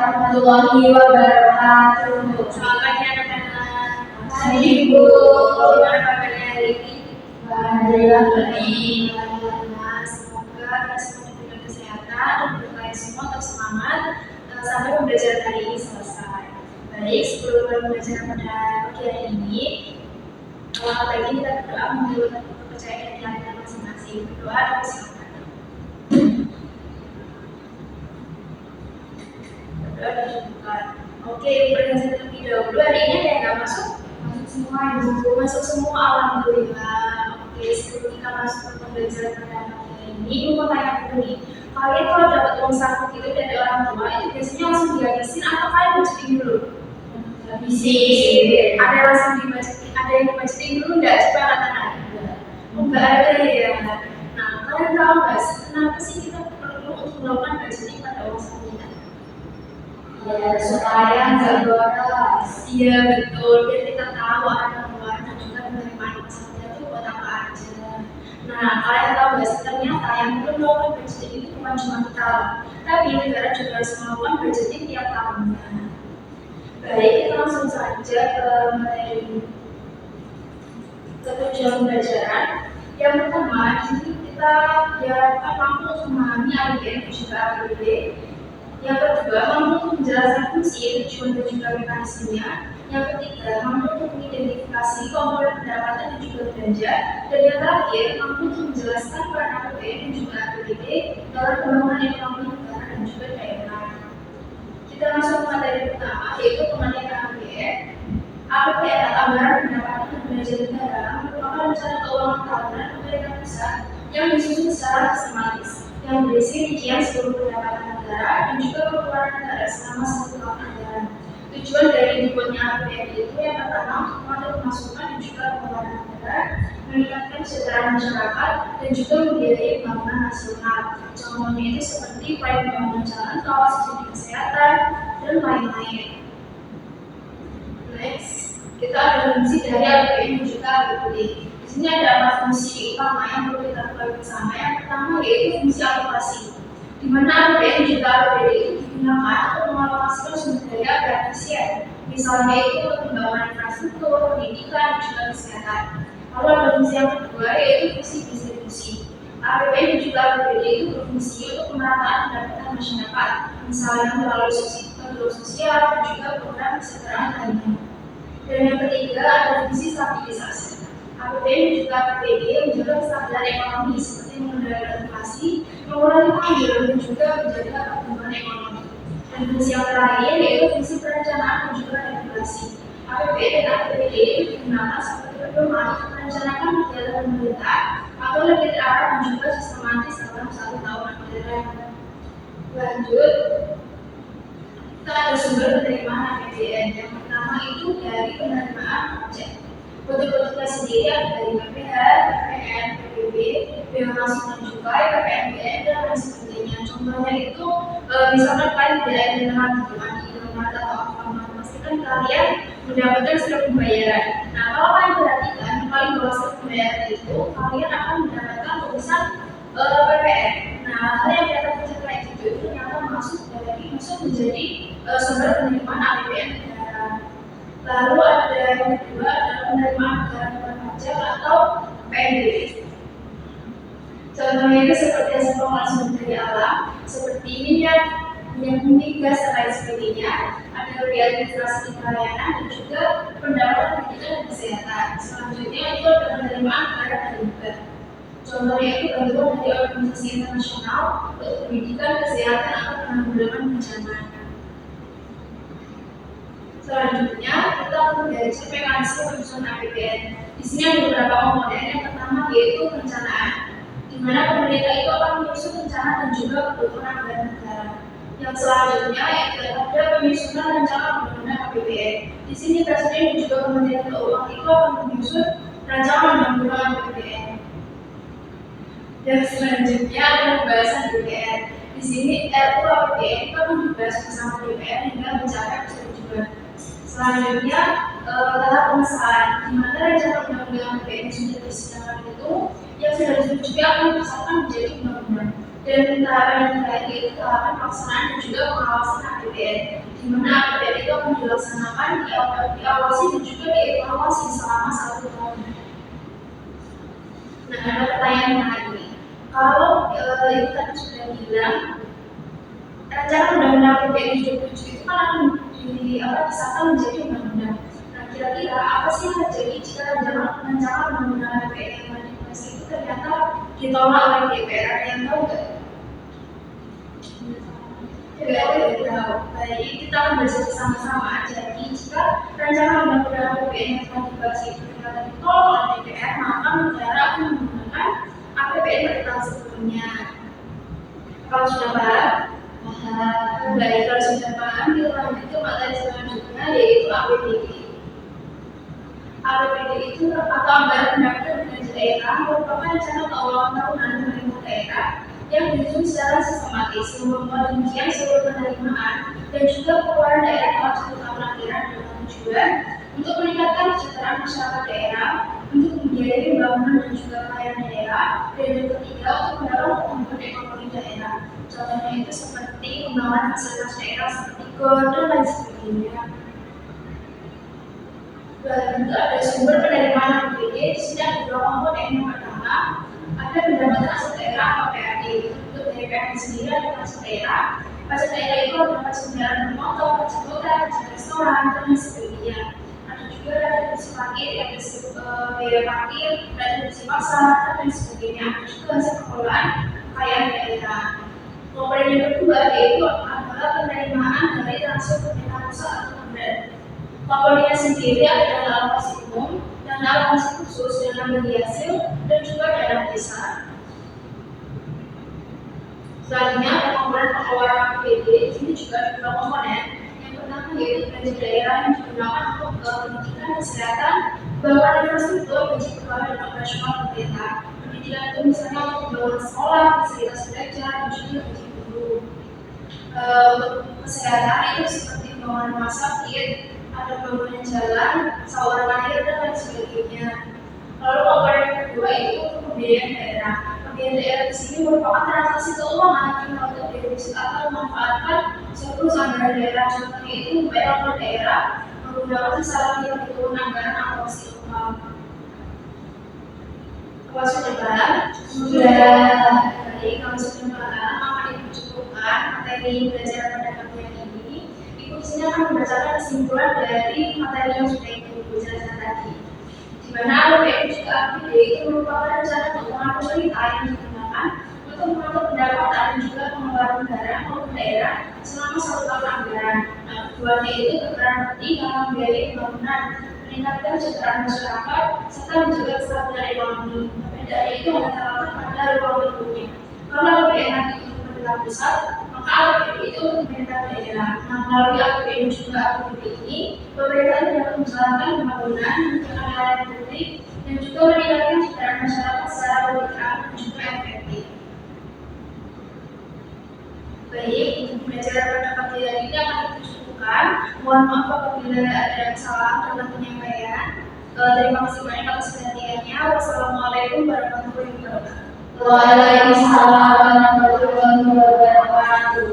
warahmatullahi wabarakatuh. Selamat pagi anak-anak. Pagi Ibu. Gimana kabarnya hari ini? Alhamdulillah baik. Semoga kita semua diberikan kesehatan dan kalian semua tetap semangat sampai pembelajaran hari ini selesai. Baik, sebelum mulai belajar pada pagi hari ini, lagi kita berdoa menurut kepercayaan di hati masing-masing. Berdoa dan silakan. Berdoa dan syukur. Oke, pertanyaan terlebih dahulu hari ini ada yang nggak masuk? Masuk semua, alhamdulillah. Oke, sebelum kita masuk ke pembelajaran pada pagi hari ini, Ibu mau tanya dulu nih. Kalian kalau dapat uang saku itu dari orang tua, itu biasanya langsung dihabisin atau kalian budgeting dulu? Habisin. Ada langsung dibudgeting, ada yang dibudgeting dulu nggak? Coba katakan. Nggak ada ya. Nah, kalian tahu nggak sih kenapa sih kita perlu untuk melakukan budgeting pada uang saku kita? Ya, supaya nggak boros. Iya betul, biar kita tahu ada pengeluaran dan juga penerimaan masalahnya itu buat apa aja. Nah, kalian tahu nggak sih ternyata yang perlu melakukan budgeting itu bukan cuma kita, tapi negara juga harus melakukan budgeting tiap tahunnya. Baik, kita langsung saja ke materi tujuan pembelajaran. Yang pertama, di sini kita diharapkan mampu untuk memahami APBN dan juga APBD. Yang kedua, mampu untuk menjelaskan fungsi, tujuan dan juga mekanismenya. Yang ketiga, mampu untuk mengidentifikasi komponen pendapatan dan juga belanja. Dan yang terakhir, mampu untuk menjelaskan peran APBN dan juga APBD dalam pembangunan ekonomi negara dan juga daerah. Kita masuk ke materi pertama, yaitu pengertian APBN. APBN atau anggaran pendapatan dan belanja negara merupakan rencana keuangan tahunan pemerintah pusat yang disusun secara sistematis, yang berisi rincian seluruh pendapatan negara dan juga pengeluaran negara selama 1 tahun anggaran. Tujuan dari dibuatnya APBN itu yang pertama untuk mengatur pemasukan dan juga pengeluaran negara, meningkatkan kesejahteraan masyarakat dan juga membiayai pembangunan nasional. Contohnya itu seperti proyek pembangunan jalan tol, subsidi kesehatan dan lain-lain. Next, kita ada fungsi dari APBN dan juga APBD. Di sini ada 4 fungsi utama yang perlu kita ketahui bersama. Yang pertama yaitu fungsi alokasi, di mana APBN dan juga APBD itu digunakan untuk mengalokasikan sumber daya agar efisien. Misalnya itu untuk pembangunan infrastruktur, pendidikan, dan juga kesehatan. Lalu ada fungsi yang kedua yaitu fungsi distribusi. APBN dan juga APBD itu berfungsi untuk pemerataan pendapatan masyarakat, misalnya melalui subsidi sosial dan juga program kesejahteraan lainnya. Dan yang ketiga ada fungsi stabilisasi. APBN dan juga APBD menjaga kestabilan ekonomi seperti mengendalikan inflasi, mengurangi pengangguran dan juga menjaga pertumbuhan ekonomi. Dan fungsi yang terakhir yaitu fungsi perencanaan dan juga regulasi. APBN dan APBD itu digunakan sebagai pedoman untuk merencanakan kegiatan pemerintah atau lebih terarah dan juga sistematis dalam 1 tahun anggaran. Lanjut, kita ada sumber penerimaan APBN. Yang pertama itu dari penerimaan pajak. Bentuk-bentuknya sendiri ada dari PPh, PPN, PPB, bea masuk dan cukai, PPNBM dan lain sebagainya. Contohnya itu misalkan kalian tidak menerima tunjangan Indomaret atau Alfamart, pastikan kalian mendapatkan surat pembayaran. Nah, kalau kalian perhatikan, kalian bawa surat pembayaran itu, kalian akan mendapatkan tulisan PPN. Nah, hal yang kelihatan kecil kayak gitu itu ternyata masuk menjadi sumber penerimaan APBN negara. Lalu ada yang kedua adalah penerimaan negara bukan pajak atau PNBP. Contohnya itu seperti hasil pengolahan sumber daya alam, seperti minyak bumi, gas dan lain sebagainya. Ada biaya administrasi pelayanan dan juga pendapatan pendidikan dan kesehatan. Selanjutnya itu ada penerimaan negara dan hibah. Contohnya itu bantuan dari organisasi internasional untuk pendidikan, kesehatan atau penanggulangan bencana. Selanjutnya kita mempelajari mekanisme penyusunan APBN. Di sini ada beberapa komponen. Yang pertama yaitu perencanaan, di mana pemerintah itu akan menyusun rencana dan juga kebutuhan anggaran negara. Yang selanjutnya yaitu ada penyusunan rencana undang-undang APBN. Di sini Presiden dan juga Kementerian Keuangan itu akan menyusun rencana undang-undang APBN. Dan selanjutnya ada pembahasan DPR. Di sini RUU APBN itu akan dibahas bersama DPR hingga mencapai persetujuan. Selanjutnya tahap pengesahan, di mana rencana undang-undang APBN sudah disidangkan itu yang sudah disetujui akan disahkan menjadi undang-undang. Dan tahapan yang terakhir itu tahapan pelaksanaan dan juga pengawasan APBN, di mana APBN itu akan dilaksanakan, diawasi dan juga dievaluasi selama 1 tahun. Nah, ada pertanyaan menarik nih. Kalau itu tadi sudah bilang, rencana undang-undang APBN 2007 itu kan akan disahkan menjadi undang-undang. Nah, kira-kira apa sih yang terjadi jika rencana undang-undang APBN yang tadi dibahas itu ternyata ditolak oleh DPR? Ada yang tahu nggak? Tidak tahu. Baik, kita akan belajar bersama-sama. Jadi, jika rencana undang-undang APBN yang telah dibahas itu ternyata ditolak oleh DPR, maka negara akan menggunakan APBN pada tahun sebelumnya. Kalau sudah paham? Baik, kalau sudah paham, kita lanjut ke materi selanjutnya, yaitu APBD. APBD itu atau Anggaran Pendapatan Belanja Daerah merupakan rencana keuangan tahunan pemerintah daerah yang disusun secara sistematis, memperhatikan seluruh penerimaan dan juga pengeluaran daerah dalam 1 tahun anggaran dengan tujuan untuk meningkatkan kesejahteraan masyarakat daerah, untuk membiayai pembangunan dan juga pelayanan daerah, dan yang ketiga untuk mendorong pertumbuhan ekonomi daerah. Contohnya itu seperti pengembangan fasilitas daerah seperti GOR dan lain sebagainya. Dan itu ada sumber penerimaan APBD. Di sini ada 2 komponen. Yang pertama, ada pendapatan aset daerah atau PAD. Untuk dari PAD sendiri ada pajak daerah. Pajak daerah itu ada pajak kendaraan bermotor, pajak hotel, pajak restoran, dan lain sebagainya. Ada juga retribusi parkir, biaya parkir, retribusi pasar, dan lain sebagainya. Ada juga hasil pengelolaan kekayaan daerah. Komponen yang kedua yaitu adalah penerimaan dari transfer pemerintah pusat atau Pemda. Komponennya sendiri adalah alokasi umum, dana alokasi khusus, dana bagi hasil, dan juga dana desa. Selanjutnya ada komponen pengeluaran APBD. Di sini juga ada 2 komponen. Yang pertama yaitu belanja daerah yang digunakan untuk pendidikan, kesehatan, pembangunan infrastruktur, gaji pegawai dan operasional pemerintah. Pendidikan itu misalnya untuk pembangunan sekolah, fasilitas belajar, dan juga gaji guru. Untuk kesehatan itu seperti pembangunan rumah sakit, ada pembangunan jalan, saluran air, dan lain sebagainya. Lalu komponen yang kedua itu untuk pembiayaan daerah. Pembiayaan daerah di sini merupakan transaksi keuangan yang untuk defisit atau memanfaatkan surplus anggaran daerah. Contohnya itu membayar oleh daerah menggunakan salah perhitungan anggaran atau hasil uang. Kalau sudah paham? Sudah. Jadi kalau sudah paham, maka dicukupkan materi belajar pada bagian ini. Ibu di sini akan membacakan kesimpulan dari materi yang sudah Ibu belajar tadi. Di mana APBN juga APBD itu merupakan rencana keuangan pemerintah yang digunakan untuk mengatur pendapatan dan juga pengeluaran negara maupun daerah selama 1 tahun anggaran. Nah, tujuannya itu berperan penting dalam membiayai pembangunan, meningkatkan kesejahteraan masyarakat, serta menjaga kestabilan ekonomi. Dari itu ada terletak pada ruang lingkupnya. Kalau APBN nanti untuk pemerintah pusat, maka APBD itu untuk pemerintah daerah. Nah, melalui APBN juga APBD ini, pemerintah dapat menjalankan pembangunan, menjaga layanan publik, dan juga meningkatkan kesejahteraan masyarakat secara lebih terang dan juga efektif. Baik, untuk pembelajaran pada pagi hari ini akan kita cukupkan. Mohon maaf apabila ada kesalahan dalam penyampaian. Terima kasih banyak atas perhatiannya. Wassalamualaikum warahmatullahi wabarakatuh. Waalaikumsalam warahmatullahi wabarakatuh.